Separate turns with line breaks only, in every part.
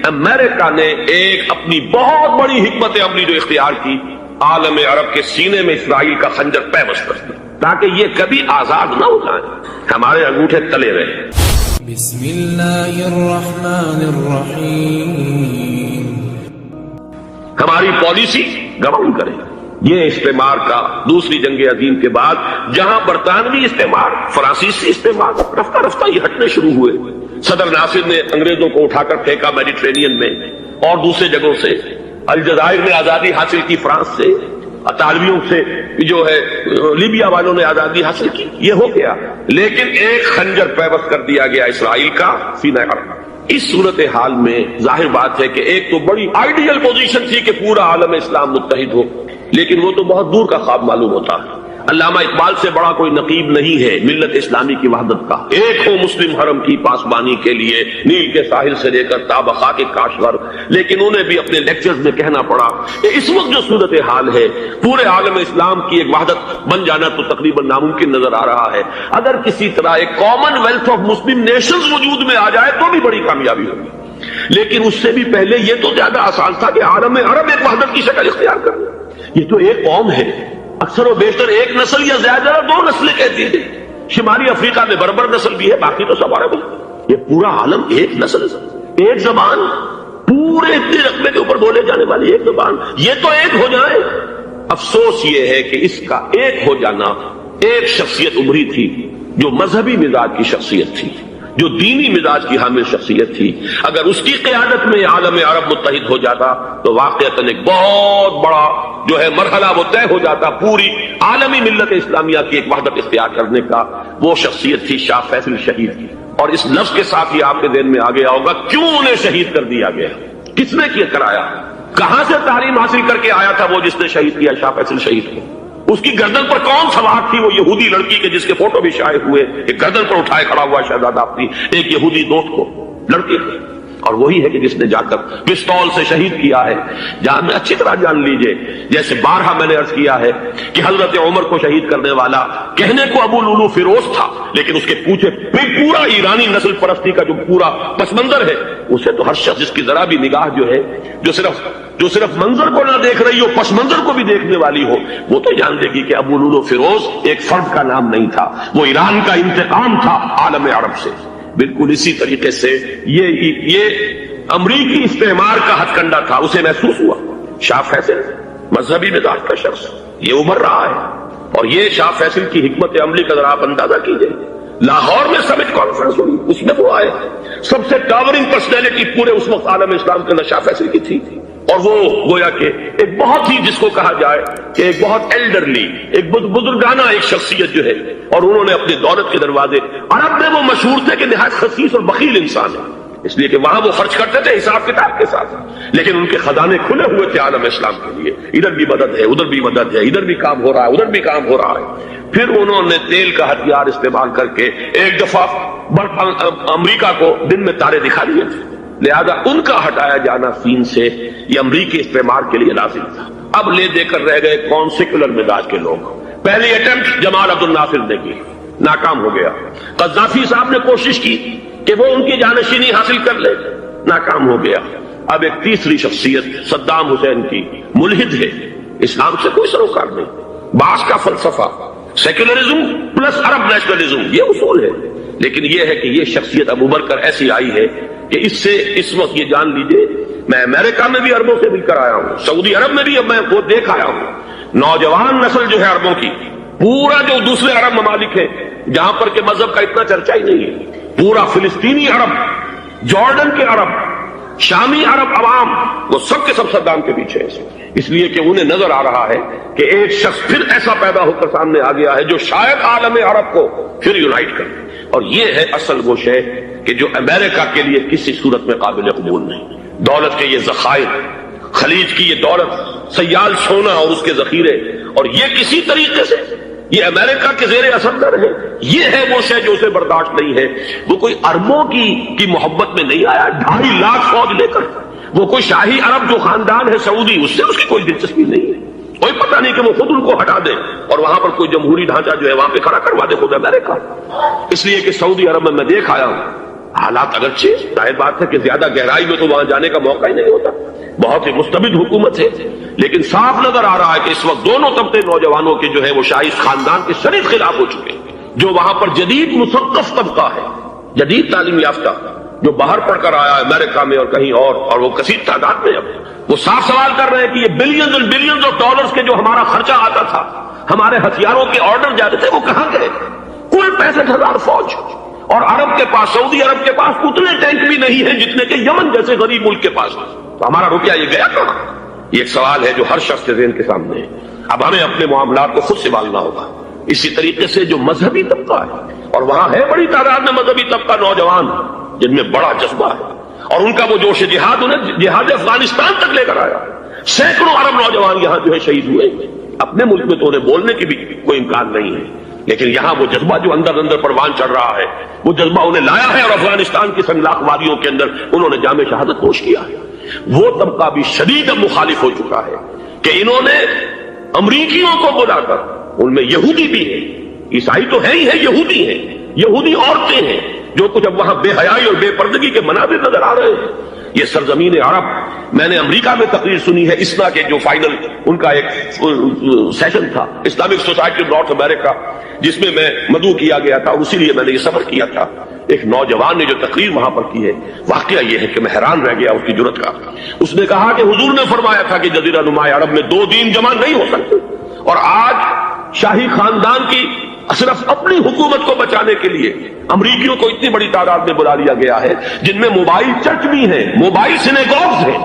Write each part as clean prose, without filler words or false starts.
امریکہ نے ایک اپنی بہت بڑی حکمت عملی جو اختیار کی، عالم عرب کے سینے میں اسرائیل کا خنجر پیوست کر دیا تاکہ یہ کبھی آزاد نہ ہو جائیں، ہمارے انگوٹھے تلے رہے۔
بسم اللہ الرحمن الرحیم۔
ہماری پالیسی گواہی کرے یہ استعمار کا دوسری جنگ عظیم کے بعد جہاں برطانوی استعمار، فرانسیسی استعمار رفتہ رفتہ یہ ہٹنے شروع ہوئے، صدر ناصر نے انگریزوں کو اٹھا کر پھینکا میڈیٹرینین میں اور دوسرے جگہوں سے، الجزائر نے آزادی حاصل کی فرانس سے، اطالویوں سے جو ہے لیبیا والوں نے آزادی حاصل کی، یہ ہو گیا، لیکن ایک خنجر پیوست کر دیا گیا اسرائیل کا سینہ عرب۔ اس صورتحال میں ظاہر بات ہے کہ ایک تو بڑی آئیڈیل پوزیشن تھی کہ پورا عالم اسلام متحد ہو، لیکن وہ تو بہت دور کا خواب معلوم ہوتا ہے۔ علامہ اقبال سے بڑا کوئی نقیب نہیں ہے ملت اسلامی کی وحدت کا، ایک ہو مسلم حرم کی پاسبانی کے لیے نیل کے ساحل سے لے کر تابخا کے کاشور، لیکن انہیں بھی اپنے لیکچرز میں کہنا پڑا کہ اس وقت جو صورتحال ہے پورے عالم اسلام کی ایک وحدت بن جانا تو تقریباً ناممکن نظر آ رہا ہے، اگر کسی طرح ایک common wealth of Muslim nations وجود میں آ جائے تو بھی بڑی کامیابی ہوگی، لیکن اس سے بھی پہلے یہ تو زیادہ آسان تھا کہ عالم عرب ایک وحدت کی شکل اختیار کر لے۔ یہ تو ایک قوم ہے، اکثر و بیشتر ایک نسل یا زیادہ دو نسلیں کہتی ہیں، شمالی افریقہ میں بربر نسل بھی ہے، باقی تو سب عرب ہے۔ یہ پورا عالم ایک نسل، ایک زبان، پورے اتنے رقبے کے اوپر بولے جانے والی ایک زبان، یہ تو ایک ہو جائے۔ افسوس یہ ہے کہ اس کا ایک ہو جانا، ایک شخصیت ابھری تھی جو مذہبی مزاج کی شخصیت تھی، جو دینی مزاج کی حامل شخصیت تھی، اگر اس کی قیادت میں عالم عرب متحد ہو جاتا تو واقعتاً ایک بہت بڑا جو ہے مرحلہ وہ طے ہو جاتا پوری عالمی ملت اسلامیہ کی ایک وحدت اختیار کرنے کا۔ وہ شخصیت تھی شاہ فیصل شہید کی، اور اس لفظ کے ساتھ یہ آپ کے ذہن میں آ گیا ہوگا کیوں انہیں شہید کر دیا گیا، کس نے کیا کرایا، کہاں سے تعلیم حاصل کر کے آیا تھا وہ جس نے شہید کیا شاہ فیصل شہید کو، اس کی گردن پر کون سوار تھی، وہ یہودی لڑکی کے جس کے فوٹو بھی شائع ہوئے کہ گردن پر اٹھائے کھڑا ہوا شہزادہ اپنی ایک یہودی دوست کو، لڑکی کو، اور وہی ہے کہ جس نے جا کر پستول سے شہید کیا ہے۔ جہاں میں اچھی طرح جان لیجئے، جیسے بارہا میں نے عرض کیا ہے کہ حضرت عمر کو شہید کرنے والا کہنے کو ابو لولو فیروز تھا، لیکن اس کے پیچھے پورا ایرانی نسل پرستی کا جو پورا پس منظر ہے، اسے تو ہر شخص جس کی ذرا بھی نگاہ جو ہے جو صرف منظر کو نہ دیکھ رہی ہو پس منظر کو بھی دیکھنے والی ہو، وہ تو جان دے گی کہ ابو لولو فیروز ایک فرد کا نام نہیں تھا، وہ ایران کا انتقام تھا عالم عرب سے۔ بالکل اسی طریقے سے یہ امریکی استعمار کا ہتھ کنڈا تھا، اسے محسوس ہوا۔ شاہ فیصل مذہبی مزاج کا شخص یہ ابھر رہا ہے، اور یہ شاہ فیصل کی حکمت عملی کا ذرا آپ اندازہ کیجئے۔ لاہور میں سمٹ کانفرنس ہوئی، اس میں وہ آئے، سب سے ٹاورنگ پرسنالٹی پورے اس وقت عالم اسلام کے اندر شاہ فیصل کی تھی، اور وہ گویا کہ ایک بہت ہی جس کو کہا جائے کہ ایک بہت ایلڈرلی، ایک بزرگانہ ایک شخصیت جو ہے، اور انہوں نے اپنی دولت کے دروازے، عرب میں وہ مشہور تھے کہ نہایت خسیس اور بخیل انسان ہے، اس لیے کہ وہاں وہ خرچ کرتے تھے حساب کتاب کے ساتھ، لیکن ان کے خزانے کھلے ہوئے تھے عالم اسلام کے لیے، ادھر بھی مدد ہے، ادھر بھی مدد ہے، ادھر بھی کام ہو رہا ہے، ادھر بھی کام ہو رہا ہے۔ پھر انہوں نے تیل کا ہتھیار استعمال کر کے ایک دفعہ امریکہ کو دن میں تارے دکھا دیے تھے، لہذا ان کا ہٹایا جانا سین سے یہ امریکی استعمار کے لیے لازم تھا۔ اب لے دے کر رہ گئے کون سیکولر مزاج کے لوگ۔ پہلی اٹیمپٹ جمال عبد الناصر نے کی، ناکام ہو گیا۔ قذافی صاحب نے کوشش کی کہ وہ ان کی جانشینی حاصل کر لے، ناکام ہو گیا۔ اب ایک تیسری شخصیت صدام حسین کی، ملحد ہے، اسلام سے کوئی سروکار نہیں، باس کا فلسفہ سیکولرزم پلس عرب نیشنلزم یہ اصول ہے، لیکن یہ ہے کہ یہ شخصیت اب ابھر کر ایسی آئی ہے کہ اس سے اس وقت یہ جان لیجئے، میں امریکہ میں بھی عربوں سے مل کر آیا ہوں، سعودی عرب میں بھی اب میں وہ دیکھ آیا ہوں، نوجوان نسل جو ہے عربوں کی، پورا جو دوسرے عرب ممالک ہیں جہاں پر کہ مذہب کا اتنا چرچا ہی نہیں ہے، پورا فلسطینی عرب، جارڈن کے عرب، شامی عرب عوام، وہ سب کے سب صدام کے پیچھے ہیں، اس لیے کہ انہیں نظر آ رہا ہے کہ ایک شخص پھر ایسا پیدا ہو کر سامنے آ گیا ہے جو شاید عالم عرب کو پھر یونائٹ کرے، اور یہ ہے اصل وہ شے کہ جو امریکہ کے لیے کسی صورت میں قابل قبول نہیں۔ دولت کے یہ ذخائر، خلیج کی یہ دولت، سیال سونا اور اس کے ذخیرے، اور یہ کسی طریقے سے یہ امریکہ کے زیر اثر نہ رہے، یہ ہے وہ شے جو اسے برداشت نہیں ہے۔ وہ کوئی اربوں کی محبت میں نہیں آیا 2.5 لاکھ فوج لے کر، وہ کوئی شاہی عرب جو خاندان ہے سعودی، اس سے اس کی کوئی دلچسپی نہیں ہے، کوئی پتہ نہیں کہ وہ خود ان کو ہٹا دے اور وہاں پر کوئی جمہوری ڈھانچہ جو ہے وہاں پہ کھڑا کروا دے خود امریکہ۔ اس لیے کہ سعودی عرب میں دیکھ آیا ہوں حالات اگرچہ ظاہر بات ہے کہ زیادہ گہرائی میں تو وہاں جانے کا موقع ہی نہیں ہوتا، بہت ہی مستبد حکومت ہے، لیکن صاف نظر آ رہا ہے کہ اس وقت دونوں طبقے نوجوانوں کے جو ہے وہ شاہی خاندان کے شدید خلاف ہو چکے ہیں۔ جو وہاں پر جدید مثقف طبقہ ہے، جدید تعلیم یافتہ، جو باہر پڑھ کر آیا ہے امریکہ میں اور کہیں اور وہ کثیر تعداد میں، اب وہ صاف سوال کر رہے ہیں کہ یہ بلینز اور بلینز آف ڈالرز کے جو ہمارا خرچہ آتا تھا، ہمارے ہتھیاروں کے آرڈر جاتے تھے، وہ کہاں گئے؟ کل 65,000 فوج، اور عرب کے پاس، سعودی عرب کے پاس اتنے ٹینک بھی نہیں ہیں جتنے کہ یمن جیسے غریب ملک کے پاس، تو ہمارا روپیہ یہ گیا کہاں؟ یہ ایک سوال ہے جو ہر شخص کے ذہن کے سامنے ہے۔ اب ہمیں اپنے معاملات کو خود سنبھالنا ہوگا۔ اسی طریقے سے جو مذہبی طبقہ ہے، اور وہاں ہے بڑی تعداد میں مذہبی طبقہ نوجوان جن میں بڑا جذبہ ہے، اور ان کا وہ جوش جہاد انہیں جہاد افغانستان تک لے کر آیا۔ سینکڑوں عرب نوجوان یہاں جو ہے شہید ہوئے۔ اپنے ملک میں تو انہیں بولنے کی بھی کوئی امکان نہیں ہے، لیکن یہاں وہ جذبہ جو اندر اندر پروان چڑھ رہا ہے، وہ جذبہ انہیں لایا ہے، اور افغانستان کی سنگلاخ وادیوں کے اندر انہوں نے جام شہادت نوش کیا ہے۔ وہ طبقہ بھی شدید مخالف ہو چکا ہے کہ انہوں نے امریکیوں کو بلا کر، ان میں یہودی بھی ہیں، عیسائی تو ہے ہی ہے، یہودی ہیں، یہودی عورتیں ہیں، جو کچھ اب وہاں بے حیائی اور بے پردگی کے مناظر نظر آ رہے ہیں۔ یہ سرزمین عرب، میں نے امریکہ میں تقریر سنی ہے اسنا کے جو فائنل ان کا ایک سیشن تھا، اسلامک سوسائٹی نارتھ امریکہ، جس میں میں مدعو کیا گیا تھا، اور اسی لیے میں نے یہ سفر کیا تھا۔ ایک نوجوان نے جو تقریر وہاں پر کی ہے، واقعہ یہ ہے کہ میں حیران رہ گیا اس کی جرأت کا۔ اس نے کہا کہ حضور نے فرمایا تھا کہ جزیرہ نما عرب میں 2 دین جمع نہیں ہو سکتے، اور آج شاہی خاندان کی صرف اپنی حکومت کو بچانے کے لیے امریکیوں کو اتنی بڑی تعداد میں بلا لیا گیا ہے، جن میں موبائل چرچ بھی ہیں، موبائل سینیگوگز ہیں،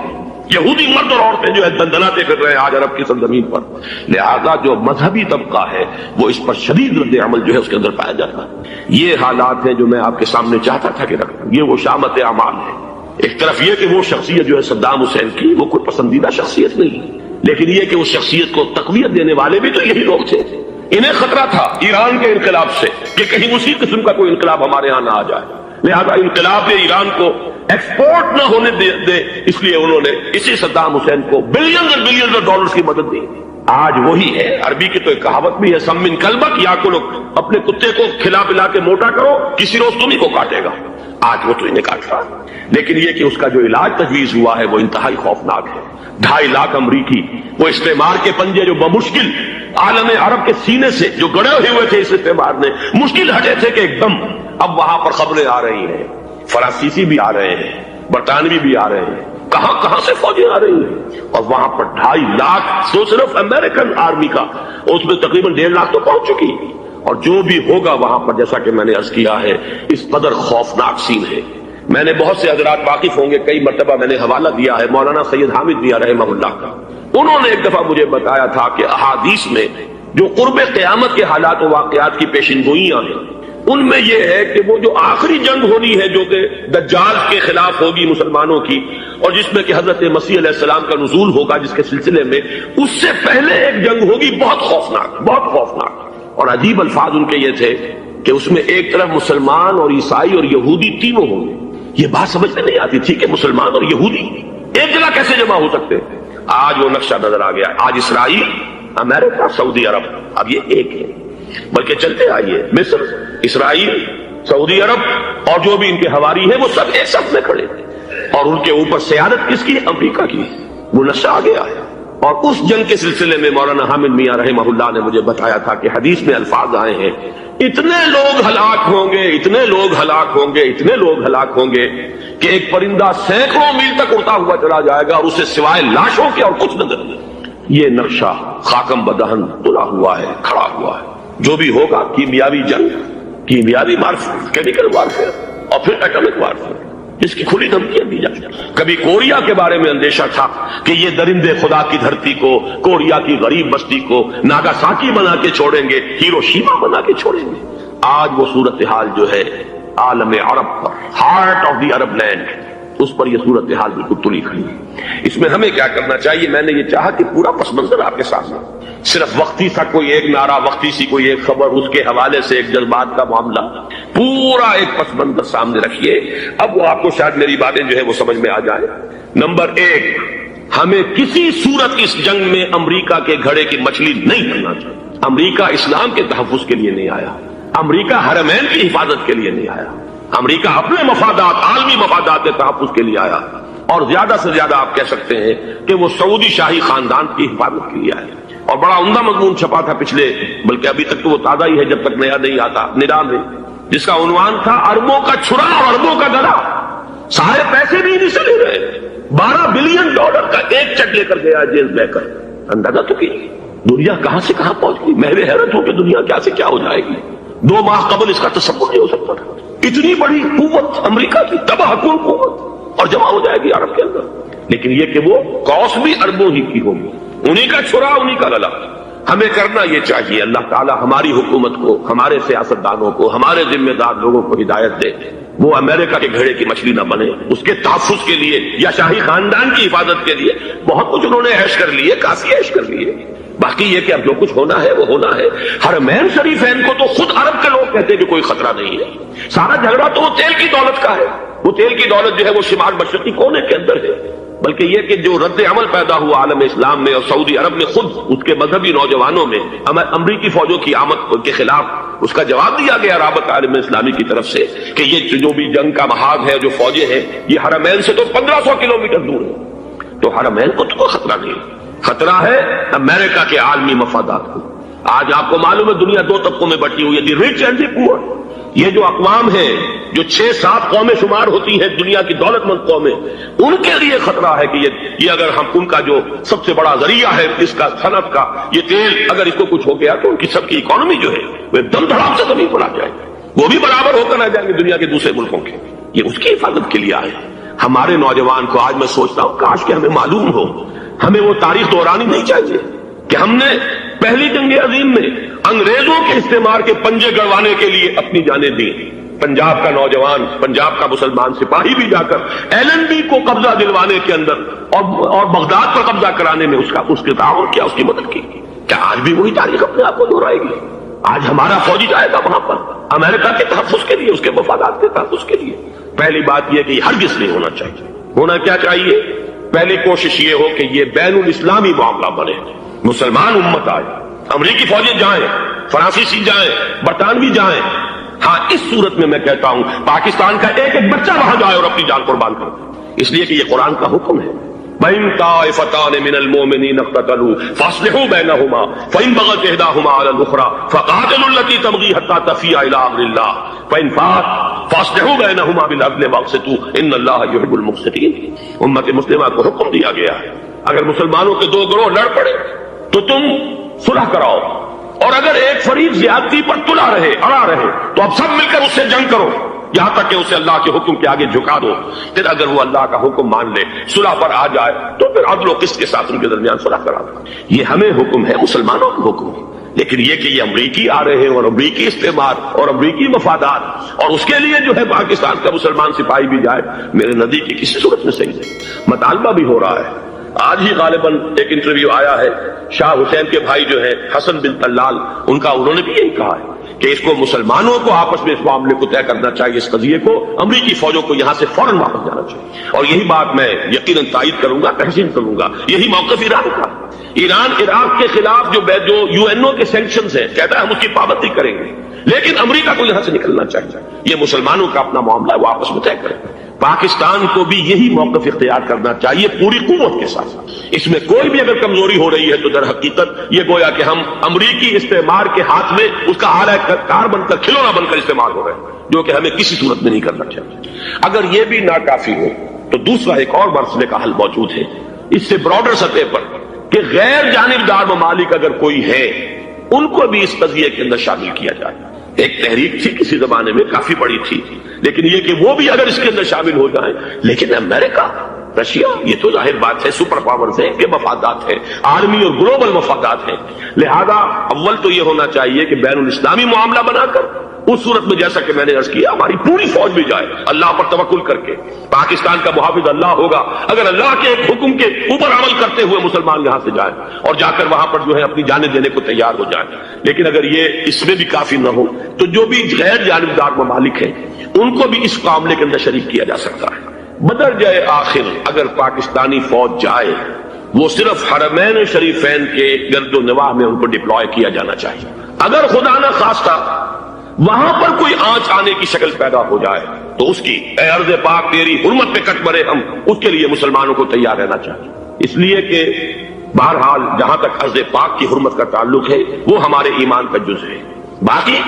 یہودی مرد اور عورتیں جو ہے دندناتے پھر رہے ہیں آج عرب کی سرزمین پر۔ لہذا جو مذہبی طبقہ ہے وہ اس پر شدید رد عمل جو ہے اس کے اندر پایا جاتا ہے۔ یہ حالات ہیں جو میں آپ کے سامنے چاہتا تھا کہ رکھوں۔ یہ وہ شامت اعمال ہے۔ ایک طرف یہ کہ وہ شخصیت جو ہے صدام حسین کی، وہ کوئی پسندیدہ شخصیت نہیں، لیکن یہ کہ اس شخصیت کو تقویت دینے والے بھی تو یہی لوگ تھے۔ انہیں خطرہ تھا ایران کے انقلاب سے کہ کہیں اسی قسم کا کوئی انقلاب ہمارے ہاں نہ آ جائے، لہذا انقلاب ایران کو ایکسپورٹ نہ ہونے دے، اس لیے انہوں نے اسی صدام حسین کو بلینز اور بلینز آف ڈالرز کی مدد دی۔ آج وہی ہے، عربی کی تو ایک کہاوت بھی ہے، سم من کلبک یا کو، اپنے کتے کو کھلا پلا کے موٹا کرو، کسی روز تمہیں کو کاٹے گا۔ آج وہ تو انہیں کاٹ رہا، لیکن یہ کہ اس کا جو علاج تجویز ہوا ہے وہ انتہائی خوفناک ہے۔ 2.5 لاکھ امریکی وہ استعمار کے پنجے جو بمشکل عالم عرب کے سینے سے جو گڑے ہوئے تھے اس استعمار نے، مشکل ہٹے تھے کہ ایک دم اب وہاں پر خبریں آ رہی ہیں، فرانسیسی بھی آ رہے ہیں، برطانوی بھی آ رہے ہیں، کہاں کہاں سے فوجیں آ رہی ہیں، اور وہاں پر 2.5 لاکھ تو صرف امریکن آرمی کا، اس میں تقریباً 1.5 لاکھ تو پہنچ چکی، اور جو بھی ہوگا وہاں پر جیسا کہ میں نے عرض کیا ہے اس قدر خوفناک سین ہے۔ میں نے بہت سے حضرات واقف ہوں گے، کئی مرتبہ میں نے حوالہ دیا ہے مولانا سید حامد میاں رحمہ اللہ کا۔ انہوں نے ایک دفعہ مجھے بتایا تھا کہ احادیث میں جو قرب قیامت کے حالات و واقعات کی پیشن گوئیاں ہیں، ان میں یہ ہے کہ وہ جو آخری جنگ ہونی ہے جو کہ دجال کے خلاف ہوگی مسلمانوں کی، اور جس میں کہ حضرت مسیح علیہ السلام کا نزول ہوگا، جس کے سلسلے میں اس سے پہلے ایک جنگ ہوگی بہت خوفناک، بہت خوفناک۔ اور عجیب الفاظ ان کے یہ تھے کہ اس میں ایک طرف مسلمان اور عیسائی اور یہودی تینوں ہوں گے۔ یہ بات سمجھ میں نہیں آتی تھی کہ مسلمان اور یہودی ایک جگہ کیسے جمع ہو سکتے ہیں۔ آج وہ نقشہ نظر آ گیا۔ آج اسرائیل، امریکہ، سعودی عرب اب یہ ایک ہے، بلکہ چلتے آئیے مصر، اسرائیل، سعودی عرب اور جو بھی ان کے حواری ہیں وہ سب ایک ساتھ میں کھڑے ہیں، اور ان کے اوپر سیادت کس کی؟ امریکہ کی۔ وہ نقشہ آ گیا ہے۔ اور اس جنگ کے سلسلے میں مولانا حامد میاں رحمہ اللہ نے مجھے بتایا تھا کہ حدیث میں الفاظ آئے ہیں، اتنے لوگ ہلاک ہوں گے، اتنے لوگ ہلاک ہوں گے، اتنے لوگ ہلاک ہوں گے کہ ایک پرندہ سینکڑوں میل تک اڑتا ہوا چلا جائے گا اور اسے سوائے لاشوں کے اور کچھ نظر نہیں۔ یہ نقشہ خاکم بدہن تلا ہوا ہے، کھڑا ہوا ہے۔ جو بھی ہوگا کیمیاوی جنگ، کیمیاوی وارفیئر، کیمیکل وارفیئر، اور پھر ایٹمک وارفیئر، جس کی کھلی دھمکیاں دی جاتی ہیں۔ کبھی کوریا کے بارے میں اندیشہ تھا کہ یہ درندے خدا کی دھرتی کو، کوریا کی غریب بستی کو ناگاساکی بنا کے چھوڑیں گے، ہیروشیما بنا کے چھوڑیں گے۔ آج وہ صورتحال جو ہے عالم عرب پر، heart of the Arab land, اس پر یہ صورتحال بالکل تلی کھڑی ہے۔ اس میں ہمیں کیا کرنا چاہیے؟ میں نے یہ چاہا کہ پورا پس منظر آپ کے سامنے، صرف وقتی سا کوئی ایک نعرہ، وقتی سی کوئی ایک خبر، اس کے حوالے سے ایک جذبات کا معاملہ، پورا ایک پس منظر سامنے رکھیے۔ اب وہ آپ کو شاید میری باتیں جو ہے وہ سمجھ میں آ جائیں۔ نمبر 1، ہمیں کسی صورت اس جنگ میں امریکہ کے گھڑے کی مچھلی نہیں کرنا چاہیے۔ امریکہ اسلام کے تحفظ کے لیے نہیں آیا، امریکہ حرمین کی حفاظت کے لیے نہیں آیا۔ امریکہ اپنے مفادات، عالمی مفادات کے تحفظ کے لیے آیا، اور زیادہ سے زیادہ آپ کہہ سکتے ہیں کہ وہ سعودی شاہی خاندان کی حفاظت کے لیے آیا، اور بڑا عمدہ مضمون چھپا تھا پچھلے، بلکہ ابھی تک تو وہ تازہ ہی ہے جب تک نیا نہیں آتا، نڈا میں، جس کا عنوان تھا اربوں کا چھرا اور اربوں کا گلا۔ سارے پیسے بھی انہیں سے لے رہے ہیں، $12 بلین کا ایک چیک لے کر گیا جیل بہ کر۔ اندازہ تو کیجیے دنیا کہاں سے کہاں پہنچ گئی۔ میں بھی حیرت ہوں کہ دنیا کیا سے کیا ہو جائے گی۔ 2 ماہ قبل اس کا تصور نہیں ہو سکتا تھا، اتنی بڑی قوت امریکہ کی تباہ کن قوت، اور جمع ہو جائے گی عرب کے اندر۔ لیکن یہ کہ وہ کاس بھی اربوں ہی کی ہوگی، انہی کا چھرا انہی کا گلا۔ ہمیں کرنا یہ چاہیے، اللہ تعالی ہماری حکومت کو، ہمارے سیاستدانوں کو، ہمارے ذمہ دار لوگوں کو ہدایت دے، وہ امریکہ کے گھڑے کی مچھلی نہ بنے۔ اس کے تحفظ کے لیے یا شاہی خاندان کی حفاظت کے لیے بہت کچھ انہوں نے عیش کر لیے، کافی عیش کر لیے۔ باقی یہ کہ اب جو کچھ ہونا ہے وہ ہونا ہے۔ حرمین شریفین کو تو خود عرب کے لوگ کہتے ہیں کہ کوئی خطرہ نہیں ہے۔ سارا جھگڑا تو وہ تیل کی دولت کا ہے، وہ تیل کی دولت جو ہے وہ شمال مشرقی کونے کے اندر ہے۔ بلکہ یہ کہ جو رد عمل پیدا ہوا عالم اسلام میں اور سعودی عرب میں، خود اس کے مذہبی نوجوانوں میں امریکی فوجوں کی آمد کے خلاف اس کا جواب دیا گیا رابطہ عالم اسلامی کی طرف سے کہ یہ جو بھی جنگ کا محاذ ہے، جو فوجیں ہیں، یہ حرمین سے تو 1500 کلومیٹر دور ہے، تو حرمین کو تو کوئی خطرہ نہیں۔ خطرہ ہے امریکہ کے عالمی مفادات کو۔ آج آپ کو معلوم ہے دنیا 2 طبقوں میں بٹی ہوئی ہے، دی رچ اینڈ دی پور۔ یہ جو اقوام ہیں، جو 6-7 قومیں شمار ہوتی ہیں دنیا کی دولت مند قومیں، ان کے لیے خطرہ ہے کہ یہ اگر ہم ان کا جو سب سے بڑا ذریعہ ہے اس کا صنعت کا یہ تیل، اگر اس کو کچھ ہو گیا تو ان کی سب کی اکانومی جو ہے وہ دم دھڑام سے زمین پر آ جائے گی، وہ بھی برابر ہو کر آ جائیں گے دنیا کے دوسرے ملکوں کے۔ یہ اس کی حفاظت کے لیے آئے۔ ہمارے نوجوان کو آج میں سوچتا ہوں کاش کہ ہمیں معلوم ہو، ہمیں وہ تاریخ دہرانی نہیں چاہیے کہ ہم نے پہلی جنگ عظیم میں انگریزوں کے استعمار کے پنجے گڑوانے کے لیے اپنی جانیں دی۔ پنجاب کا نوجوان، پنجاب کا مسلمان سپاہی بھی جا کر LNB کو قبضہ دلوانے کے اندر اور بغداد پر قبضہ کرانے میں اس کے تعاون کیا، اس کی مدد کی۔ کیا آج بھی وہی تاریخ اپنے آپ کو دہرائے گی؟ آج ہمارا فوجی جائے گا وہاں پر امریکہ کے تحفظ کے لیے، اس کے مفادات کے تحفظ کے لیے؟ پہلی بات یہ کہ یہ ہرگز نہیں ہونا چاہیے۔ ہونا کیا چاہیے؟ پہلی کوشش یہ ہو کہ یہ بین الاسلامی معاملہ بنے، مسلمان امت آئے، امریکی فوجیں جائیں، فرانسیسی جائیں، برطانوی جائیں۔ ہاں اس صورت میں میں کہتا ہوں پاکستان کا ایک ایک بچہ وہاں جائے اور اپنی جان قربان کرے، اس لیے کہ یہ قرآن کا حکم ہے۔ وَإِن طَائِفَتَانِ مِنَ الْمُؤْمِنِينَ اقْتَتَلُوا فَأَصْلِحُوا بَيْنَهُمَا فَإِن بَغَتْ إِحْدَاهُمَا عَلَى الْأُخْرَى فَقَاتِلُوا الَّتِي تَبْغِي حَتَّى تَفِيءَ إِلَى أَمْرِ اللَّهِ فَإِن فَاءَتْ فَأَصْلِحُوا بَيْنَهُمَا بِالْعَدْلِ وَأَقْسِطُوا إِنَّ اللَّهَ يُحِبُّ الْمُقْسِطِينَ۔ امت مسلمہ کو حکم دیا گیا ہے اگر مسلمانوں کے 2 گروہ لڑ پڑے تو تم صلح کراؤ، اور اگر ایک فریق زیادتی پر تلا رہے، اڑا رہے، تو اب سب مل کر اس سے جنگ کرو یہاں تک کہ اسے اللہ کے حکم کے آگے جھکا دو۔ پھر اگر وہ اللہ کا حکم مان لے، صلح پر آ جائے، تو پھر عدل و قسط کے ساتھ ان کے درمیان صلح کرا دو۔ یہ ہمیں حکم ہے، مسلمانوں کا حکم ہے۔ لیکن یہ کہ یہ امریکی آ رہے ہیں اور امریکی استعمار اور امریکی مفادات، اور اس کے لیے جو ہے پاکستان کا مسلمان سپاہی بھی جائے، میرے نزدیک کی کسی صورت میں صحیح نہیں۔ مطالبہ بھی ہو رہا ہے، آج ہی غالباً ایک انٹرویو آیا ہے، شاہ حسین کے بھائی جو ہیں حسن بن طلال، انہوں نے بھی یہی کہا ہے کہ اس کو مسلمانوں کو آپس میں اس معاملے کو طے کرنا چاہیے، اس قضیے کو، امریکی فوجوں کو یہاں سے فوراً واپس جانا چاہیے۔ اور یہی بات میں یقیناً تائید کروں گا، تحسین کروں گا، یہی موقف ایران کا۔ ایران عراق کے خلاف جو UN کے سینکشنز ہیں، کہتا ہے ہم اس کی پابندی کریں گے، لیکن امریکہ کو یہاں سے نکلنا چاہیے۔ یہ مسلمانوں کا اپنا معاملہ ہے، وہ آپس میں طے کریں۔ پاکستان کو بھی یہی موقف اختیار کرنا چاہیے پوری قوت کے ساتھ۔ اس میں کوئی بھی اگر کمزوری ہو رہی ہے تو در حقیقت یہ گویا کہ ہم امریکی استعمار کے ہاتھ میں اس کا آلہ کار بن کر، کھلونا بن کر استعمال ہو رہے ہیں، جو کہ ہمیں کسی صورت میں نہیں کرنا چاہیے۔ اگر یہ بھی ناکافی ہو تو دوسرا ایک اور مسئلے کا حل موجود ہے، اس سے براڈر سطح پر، کہ غیر جانبدار ممالک اگر کوئی ہے ان کو بھی اس قضیے کے اندر شامل کیا جائے۔ ایک تحریک تھی کسی زمانے میں، کافی بڑی تھی، لیکن یہ کہ وہ بھی اگر اس کے اندر شامل ہو جائیں۔ لیکن امریکہ، رشیا، یہ تو ظاہر بات ہے سپر پاورز ہیں، ان کے مفادات ہیں، عالمی اور گلوبل مفادات ہیں، لہذا اول تو یہ ہونا چاہیے کہ بین الاسلامی معاملہ بنا کر، اس صورت میں جیسا کہ میں نے عرض کیا ہماری پوری فوج بھی جائے اللہ پر توکل کر کے۔ پاکستان کا محافظ اللہ ہوگا، اگر اللہ کے ایک حکم کے اوپر عمل کرتے ہوئے مسلمان یہاں سے جائیں اور جا کر وہاں پر جو ہے اپنی جانیں دینے کو تیار ہو جائیں۔ لیکن اگر یہ اس میں بھی کافی نہ ہو تو جو بھی غیر جانبدار ممالک ہیں ان کو بھی اس معاملے کے اندر شریک کیا جا سکتا ہے۔ بدرجۂ آخر اگر پاکستانی فوج جائے، وہ صرف حرمین شریفین کے گرد و نواح میں ان کو ڈپلوائے کیا جانا چاہیے۔ اگر خدا نہ خواستہ وہاں پر کوئی آنچ آنے کی شکل پیدا ہو جائے تو اس کی اے ارض پاک تیری حرمت پہ کٹ مرے ہم، اس کے لیے مسلمانوں کو تیار رہنا چاہیے، اس لیے کہ بہرحال جہاں تک ارض پاک کی حرمت کا تعلق ہے وہ ہمارے ایمان کا جز ہے۔ باقی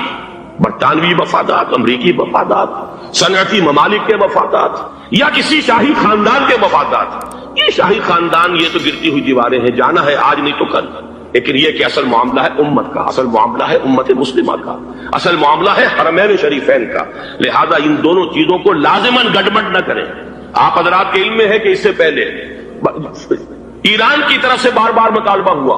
برطانوی مفادات، امریکی مفادات، صنعتی ممالک کے مفادات یا کسی شاہی خاندان کے مفادات، یہ شاہی خاندان یہ تو گرتی ہوئی دیواریں ہیں، جانا ہے آج نہیں تو کل، لیکن یہ کہ اصل معاملہ ہے امت کا، اصل معاملہ ہے امت مسلمہ کا، اصل معاملہ ہے حرمین شریفین کا، لہذا ان دونوں چیزوں کو لازماً گڑبڑ نہ کریں۔ آپ حضرات کے علم میں ہے کہ اس سے پہلے ایران کی طرف سے بار بار مطالبہ ہوا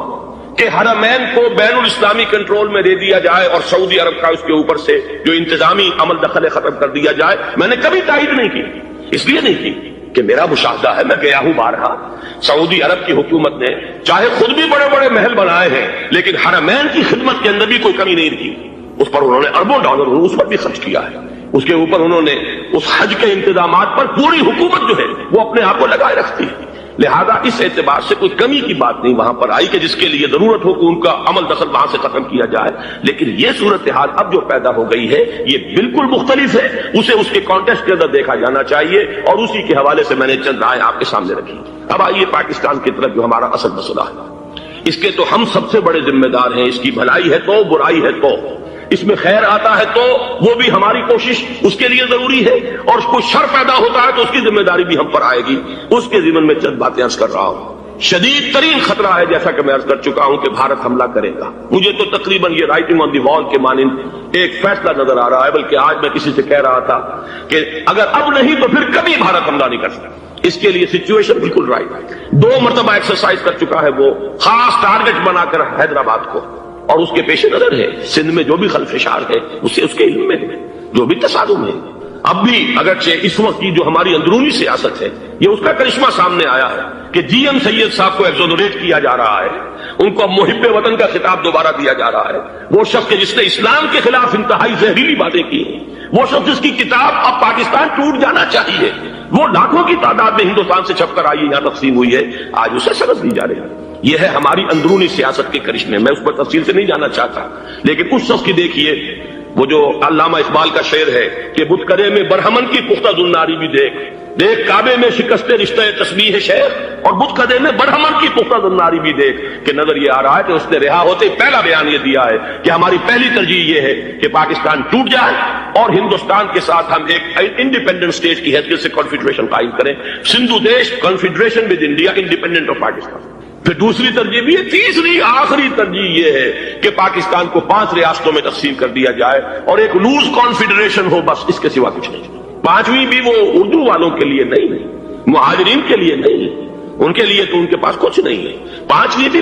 کہ حرمین کو بین الاسلامی کنٹرول میں دے دیا جائے اور سعودی عرب کا اس کے اوپر سے جو انتظامی عمل دخل ختم کر دیا جائے۔ میں نے کبھی تائید نہیں کی، اس لیے نہیں کی کہ میرا مشاہدہ ہے، میں گیا ہوں بارہا، سعودی عرب کی حکومت نے چاہے خود بھی بڑے بڑے محل بنائے ہیں لیکن حرمین کی خدمت کے اندر بھی کوئی کمی نہیں رکھی، اس پر انہوں نے اربوں ڈالر اس پر بھی خرچ کیا ہے، اس کے اوپر انہوں نے اس حج کے انتظامات پر پوری حکومت جو ہے وہ اپنے آپ کو لگائے رکھتی ہے، لہذا اس اعتبار سے کوئی کمی کی بات نہیں وہاں پر آئی کہ جس کے لیے ضرورت ہو کہ ان کا عمل دخل وہاں سے ختم کیا جائے، لیکن یہ صورتحال اب جو پیدا ہو گئی ہے یہ بالکل مختلف ہے، اسے اس کے کانٹیکسٹ کے اندر دیکھا جانا چاہیے اور اسی کے حوالے سے میں نے چند رائے آپ کے سامنے رکھی۔ اب آئیے پاکستان کی طرف جو ہمارا اصل مسئلہ ہے، اس کے تو ہم سب سے بڑے ذمہ دار ہیں، اس کی بھلائی ہے تو برائی ہے تو اس میں خیر آتا ہے تو وہ بھی ہماری کوشش اس کے لیے ضروری ہے، اور کوئی شر پیدا ہوتا ہے تو اس کی ذمہ داری بھی ہم پر آئے گی، اس کے ضمن میں چند باتیں عرض کر رہا ہوں۔ شدید ترین خطرہ ہے جیسا کہ میں عرض کر چکا ہوں کہ بھارت حملہ کرے گا، مجھے تو تقریباً یہ رائٹنگ آن دی وال کے مانند ایک فیصلہ نظر آ رہا ہے، بلکہ آج میں کسی سے کہہ رہا تھا کہ اگر اب نہیں تو پھر کبھی بھارت حملہ نہیں کر سکتا، اس کے لیے سچویشن بالکل رائٹ ہے، 2 مرتبہ ایکسرسائز کر چکا ہے وہ خاص ٹارگٹ بنا کر حیدرآباد کو، اور اس کے پیش نظر ہے سندھ میں جو بھی خلفشار ہے اسے اس کے علم میں ہے، جو بھی تصادم ہے، اب بھی اگرچہ اس وقت کی جو ہماری اندرونی سیاست ہے یہ اس کا کرشمہ سامنے آیا ہے کہ جی ایم سید صاحب کو ایگزونریٹ کیا جا رہا ہے، ان کو محب وطن کا خطاب دوبارہ دیا جا رہا ہے، وہ شخص جس نے اسلام کے خلاف انتہائی زہریلی باتیں کی ہیں، وہ شخص جس کی کتاب اب پاکستان ٹوٹ جانا چاہیے، وہ لاکھوں کی تعداد میں ہندوستان سے چھپ کر آئی یہاں تقسیم ہوئی ہے، آج اسے سبق دی جا رہی ہے۔ یہ ہے ہماری اندرونی سیاست کے کرشمے، میں اس پر تفصیل سے نہیں جانا چاہتا، لیکن اس شخص کی دیکھیے وہ جو علامہ اقبال کا شعر ہے کہ بت کرے میں برہمن کی پختہ زناری بھی دیکھ، دیکھ کعبے میں شکست رشتہ تسبیح شیخ اور بت قدے میں برہمن کی پختہ زناری بھی دیکھ، کہ نظر یہ آ رہا ہے کہ اس نے رہا ہوتے پہلا بیان یہ دیا ہے کہ ہماری پہلی ترجیح یہ ہے کہ پاکستان ٹوٹ جائے اور ہندوستان کے ساتھ ہم ایک انڈیپینڈنٹ اسٹیٹ کی حیثیت سے کانفیڈریشن قائم کریں، سندھو دیش confederation with India independent of Pakistan. پھر دوسری ترجیح بھی ہے، تیسری آخری ترجیح یہ ہے کہ پاکستان کو 5 ریاستوں میں تقسیم کر دیا جائے اور ایک لوز کانفیڈریشن ہو، بس اس کے سوا کچھ نہیں۔ 5ویں بھی وہ اردو والوں کے لیے نہیں، مہاجرین کے لیے نہیں، ان کے لیے تو ان کے پاس کچھ نہیں ہے۔ 5ویں بھی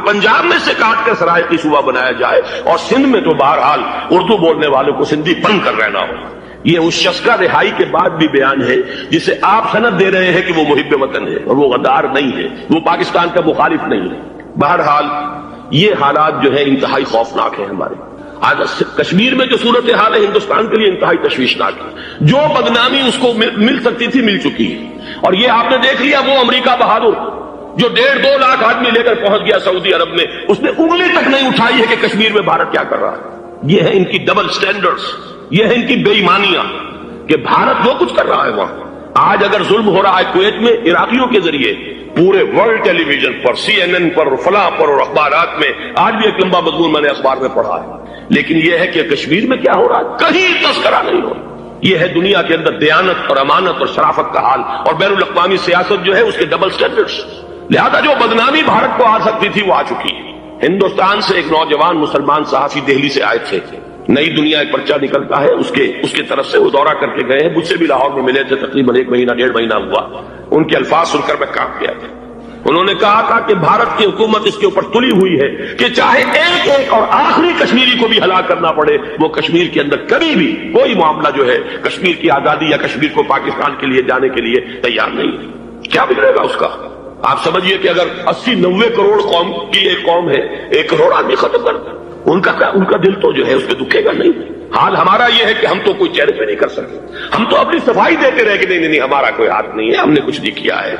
پنجاب میں سے کاٹ کر سرائکی صوبہ بنایا جائے اور سندھ میں تو بہرحال اردو بولنے والوں کو سندھی بند کر رہنا ہوگا۔ یہ اس شخص کا رہائی کے بعد بھی بیان ہے جسے آپ سند دے رہے ہیں کہ وہ محب وطن ہے، اور وہ غدار نہیں ہے، وہ پاکستان کا مخالف نہیں ہے۔ بہرحال یہ حالات جو ہے انتہائی خوفناک ہیں ہمارے۔ آج کشمیر میں جو صورتحال ہے ہندوستان کے لیے انتہائی تشویشناک ہے، جو بدنامی اس کو مل سکتی تھی مل چکی ہے، اور یہ آپ نے دیکھ لیا وہ امریکہ بہادر جو 1.5-2 لاکھ آدمی لے کر پہنچ گیا سعودی عرب میں، اس نے انگلی تک نہیں اٹھائی ہے کہ کشمیر میں بھارت کیا کر رہا ہے۔ یہ ہے ان کی ڈبل سٹینڈرڈز، یہ ہے ان کی بے ایمانیاں کہ بھارت وہ کچھ کر رہا ہے وہاں۔ آج اگر ظلم ہو رہا ہے کویت میں عراقیوں کے ذریعے، پورے ورلڈ ٹیلی ویژن پر، CNN پر، فلاں پر اور اخبارات میں، آج بھی ایک لمبا مضمون میں نے اخبار میں پڑھا ہے، لیکن یہ ہے کہ کشمیر میں کیا ہو رہا ہے کہیں تذکرہ نہیں ہو رہا۔ یہ ہے دنیا کے اندر دیانت اور امانت اور شرافت کا حال، اور بین الاقوامی سیاست جو ہے اس کے ڈبل سٹینڈرڈز، لہذا جو بدنامی بھارت کو آ سکتی تھی وہ آ چکی ہے۔ ہندوستان سے ایک نوجوان مسلمان صحافی دہلی سے آئے تھے، نئی دنیا ایک پرچہ نکلتا ہے اس کے طرف سے وہ دورہ کر کے گئے ہیں، مجھ سے بھی لاہور میں ملے تھے، تقریباً 1 مہینہ 1.5 مہینہ ہوا، ان کے الفاظ سن کر میں کانپ گیا تھا۔ انہوں نے کہا تھا کہ بھارت کی حکومت اس کے اوپر تلی ہوئی ہے کہ چاہے ایک اور آخری کشمیری کو بھی ہلاک کرنا پڑے، وہ کشمیر کے اندر کبھی بھی کوئی معاملہ جو ہے کشمیر کی آزادی یا کشمیر کو پاکستان کے لیے جانے کے لیے تیار نہیں ہے۔ کیا بگڑے گا اس کا؟ آپ سمجھیے کہ اگر 80-90 کروڑ قوم کی ایک قوم ہے، 1 کروڑ آدمی ختم کر دیں، ان کا دل تو جو ہے اس پہ دکھے گا نہیں۔ حال ہمارا یہ ہے کہ ہم تو کوئی چہرے پہ نہیں کر سکتے، ہم تو اپنی صفائی دیتے رہے کہ نہیں ہمارا کوئی ہاتھ نہیں ہے، ہم نے کچھ نہیں کیا ہے،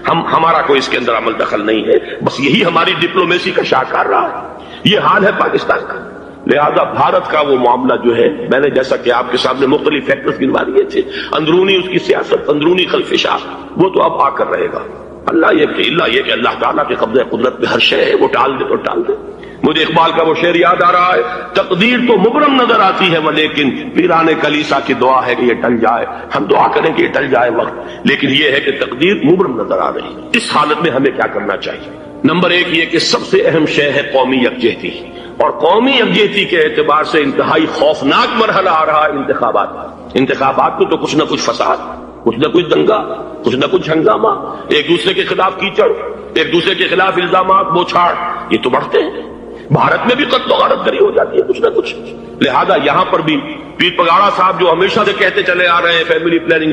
ہمارا کوئی اس کے اندر عمل دخل نہیں ہے، بس یہی ہماری ڈپلومیسی کا شاہکار رہا ہے۔ یہ حال ہے پاکستان کا۔ لہذا بھارت کا وہ معاملہ جو ہے، میں نے جیسا کہ آپ کے سامنے مختلف فیکٹرز گنوا دیے تھے، اندرونی اس کی سیاست، اندرونی خلفشات، وہ تو اب آ کر رہے گا۔ اللہ یہ کہ اللہ تعالیٰ کے قبضہ قدرت میں ہر شے ہے، وہ ٹال دے تو ٹال دے۔ مجھے اقبال کا وہ شعر یاد آ رہا ہے، تقدیر تو مبرم نظر آتی ہے لیکن پیران کلیسا کی دعا ہے کہ یہ ٹل جائے۔ ہم دعا کریں کہ یہ ٹل جائے وقت، لیکن یہ ہے کہ تقدیر مبرم نظر آ رہی ہے۔ اس حالت میں ہمیں کیا کرنا چاہیے؟ نمبر ایک یہ کہ سب سے اہم شے ہے قومی یکجہتی، اور قومی یکجہتی کے اعتبار سے انتہائی خوفناک مرحلہ آ رہا ہے انتخابات میں تو کچھ نہ کچھ فساد، کچھ نہ کچھ دنگا، کچھ نہ کچھ ہنگامہ، ایک دوسرے کے خلاف کیچڑ، ایک دوسرے کے خلاف الزامات بوچھاڑ، یہ تو بڑھتے ہیں۔ بھارت میں بھی قتل و غارت گری ہو جاتی ہے کچھ نہ کچھ۔ لہذا یہاں پر بھی پیر پگاڑا صاحب جو ہمیشہ سے کہتے چلے آ رہے ہیں فیملی پلاننگ،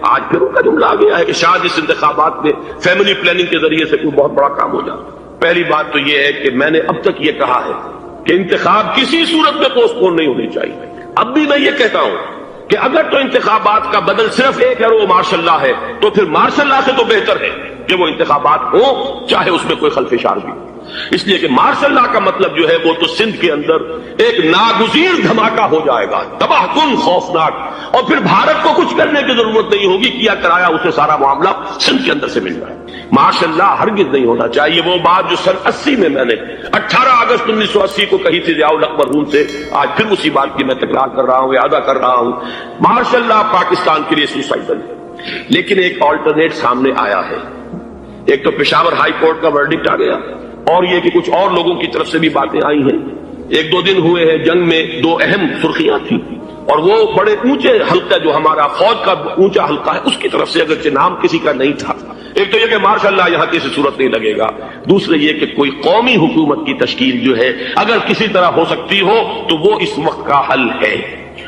آج پھر ان کا جملہ آ گیا ہے کہ شاید اس انتخابات میں فیملی پلاننگ کے ذریعے سے کوئی بہت بڑا کام ہو جائے۔ پہلی بات تو یہ ہے کہ میں نے اب تک یہ کہا ہے کہ انتخاب کسی صورت میں پوسٹ پون نہیں ہونی چاہیے۔ اب بھی میں یہ کہتا ہوں کہ اگر تو انتخابات کا بدل صرف ایک ہے اور وہ مارشل لا ہے، تو پھر مارشل لا سے تو بہتر ہے کہ وہ انتخابات ہوں چاہے اس میں کوئی خلفشار بھی ہو، اس لیے کہ مارشل لا کا مطلب جو ہے وہ تو سندھ کے اندر ایک ناگزیر دھماکہ ہو جائے گا، تباہ کن، خوفناک، اور پھر بھارت کو کچھ کرنے کی ضرورت نہیں ہوگی، کیا کرایا اسے سارا معاملہ سندھ کے اندر سے مل جائے۔ مارشل لا ہرگز نہیں ہونا چاہیے۔ وہ بات جو سن 80 میں نے 18 اگست 1980 کو کہی تھی ضیاء الحق مرحوم سے، آج پھر اسی بات کی میں تکرار کر رہا ہوں، اعادہ کر رہا ہوں۔ مارشل لا پاکستان کے لیے سوسائڈل ہے، لیکن ایک آلٹرنیٹ سامنے آیا ہے۔ ایک تو پشاور ہائی کورٹ کا ورڈکٹ آ گیا، اور یہ کہ کچھ اور لوگوں کی طرف سے بھی باتیں آئی ہیں۔ ایک دو دن ہوئے ہیں جنگ میں، دو اہم سرخیاں تھیں، اور وہ بڑے اونچے حلقہ جو ہمارا فوج کا اونچا حلقہ ہے اس کی طرف سے، اگرچہ نام کسی کا نہیں تھا۔ ایک تو یہ کہ ماشاء اللہ یہاں کسی صورت نہیں لگے گا، دوسرے یہ کہ کوئی قومی حکومت کی تشکیل جو ہے اگر کسی طرح ہو سکتی ہو تو وہ اس وقت کا حل ہے،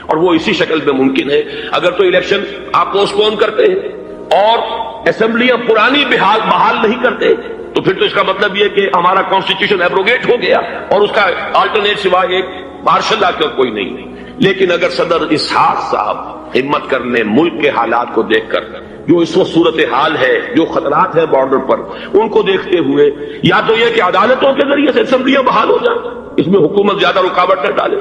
اور وہ اسی شکل میں ممکن ہے۔ اگر تو الیکشن آپ پوسٹ پون کرتے ہیں اور اسمبلیاں پرانی بحال نہیں کرتے، تو پھر تو اس کا مطلب یہ کہ ہمارا کانسٹیٹیوشن ایبروگیٹ ہو گیا اور اس کا آلٹرنیٹ سوائے ایک مارشل لا کا کوئی نہیں۔ لیکن اگر صدر اسحاق صاحب ہمت کر لیں ملک کے حالات کو دیکھ کر، جو اس وقت صورتحال ہے، جو خطرات ہیں بارڈر پر، ان کو دیکھتے ہوئے یا تو یہ کہ عدالتوں کے ذریعے سے اسمبلیاں بحال ہو جائیں، اس میں حکومت زیادہ رکاوٹ نہ ڈالے،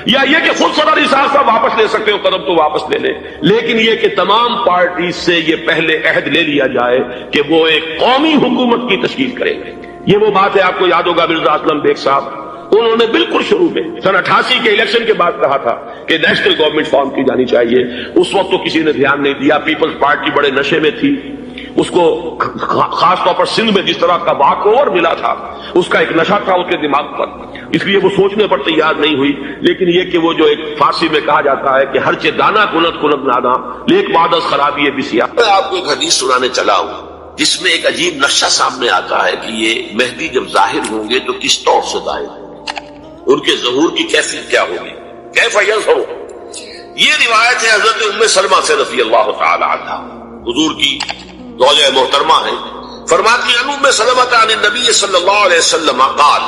یا یہ کہ خود صدر اسحاق صاحب واپس لے سکتے ہو قدم تو واپس لے لیں، لیکن یہ کہ تمام پارٹی سے یہ پہلے عہد لے لیا جائے کہ وہ ایک قومی حکومت کی تشکیل کریں گے۔ یہ وہ بات ہے، آپ کو یاد ہوگا مرزا اسلم بیگ صاحب، انہوں نے بالکل شروع میں سن 88 کے الیکشن کے بعد کہا تھا کہ نیشنل گورنمنٹ فارم کی جانی چاہیے۔ اس وقت تو کسی نے دھیان نہیں دیا، پیپلز پارٹی بڑے نشے میں تھی، اس کو خاص طور پر سندھ میں جس طرح کا واک اوور ملا تھا، اس کا ایک نشہ تھا اس کے دماغ پر، اس لیے وہ سوچنے پر تیار نہیں ہوئی۔ لیکن یہ کہ وہ جو ایک فارسی میں کہا جاتا ہے کہ ہر چے دانا کنت کنت نادا لیک بادس خرابی بسیا۔ میں آپ کو ایک حدیث سنانے چلا ہوں جس میں ایک عجیب نقشہ سامنے آتا ہے کہ یہ مہدی جب ظاہر ہوں گے تو کس طور سے ظاہر ہوں، ان کے ظہور کی کیفیت کیا ہوگی، کیف یظہر۔ یہ روایت ہے حضرت ام سلمہ سے رضی اللہ تعالی عنہا، حضور کی زوجہ محترمہ ہے، فرماتی ہیں ام سلمہ عن النبی صلی اللہ علیہ وسلم قال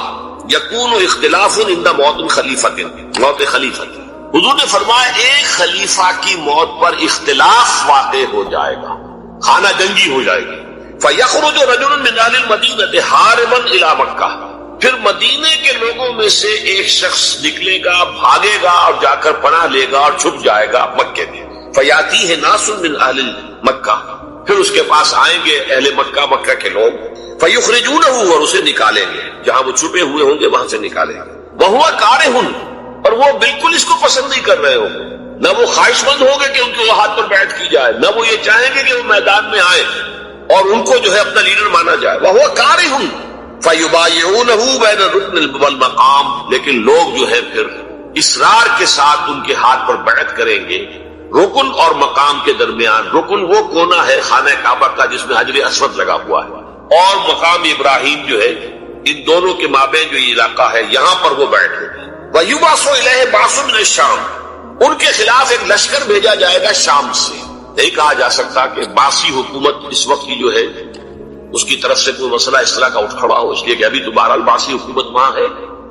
یکون اختلاف عند موت خلیفۃ، موت خلیفۃ، حضور نے فرمایا ایک خلیفہ کی موت پر اختلاف واقع ہو جائے گا، خانہ جنگی ہو جائے گی، فیخرج رجل من اہل المدینہ حاربا الی مکہ، پھر مدینے کے لوگوں میں سے ایک شخص نکلے گا، بھاگے گا اور جا کر پناہ لے گا اور چھپ جائے گا مکے میں، فیاتیہ ناس من اہل مکہ، پھر اس کے پاس آئیں گے اہل مکہ، مکہ کے لوگ، فیخرجونہ، اور اسے نکالیں گے، جہاں وہ چھپے ہوئے ہوں گے وہاں سے نکالیں گے، وہو کارہ، اور وہ بالکل اس کو پسند نہیں کر رہے ہوں گے، نہ وہ خواہش مند ہوں گے کہ ان کے ہاتھ پر بیعت کی جائے، نہ وہ یہ چاہیں گے کہ وہ میدان میں آئے اور ان کو جو ہے اپنا لیڈر مانا جائے، وہو کارہ، فیبایعونہ بین الرکن والمقام، لیکن لوگ جو ہے پھر اصرار کے ساتھ ان کے ہاتھ پر بیعت کریں گے رکن اور مقام کے درمیان۔ رکن وہ کونا ہے خانہ کعبہ کا جس میں حجر اسود لگا ہوا ہے، اور مقام ابراہیم جو ہے، ان دونوں کے مابین جو یہ علاقہ ہے یہاں پر وہ بیعت ہوگی۔ ویبعث الیہ بعث من الشام، ان کے خلاف ایک لشکر بھیجا جائے گا شام سے۔ نہیں کہا جا سکتا کہ باسی حکومت اس وقت کی جو ہے اس کی طرف سے کوئی مسئلہ اس طرح کا اٹھ کھڑا ہو، اس لیے کہ ابھی تو بہرحال باسی حکومت وہاں ہے۔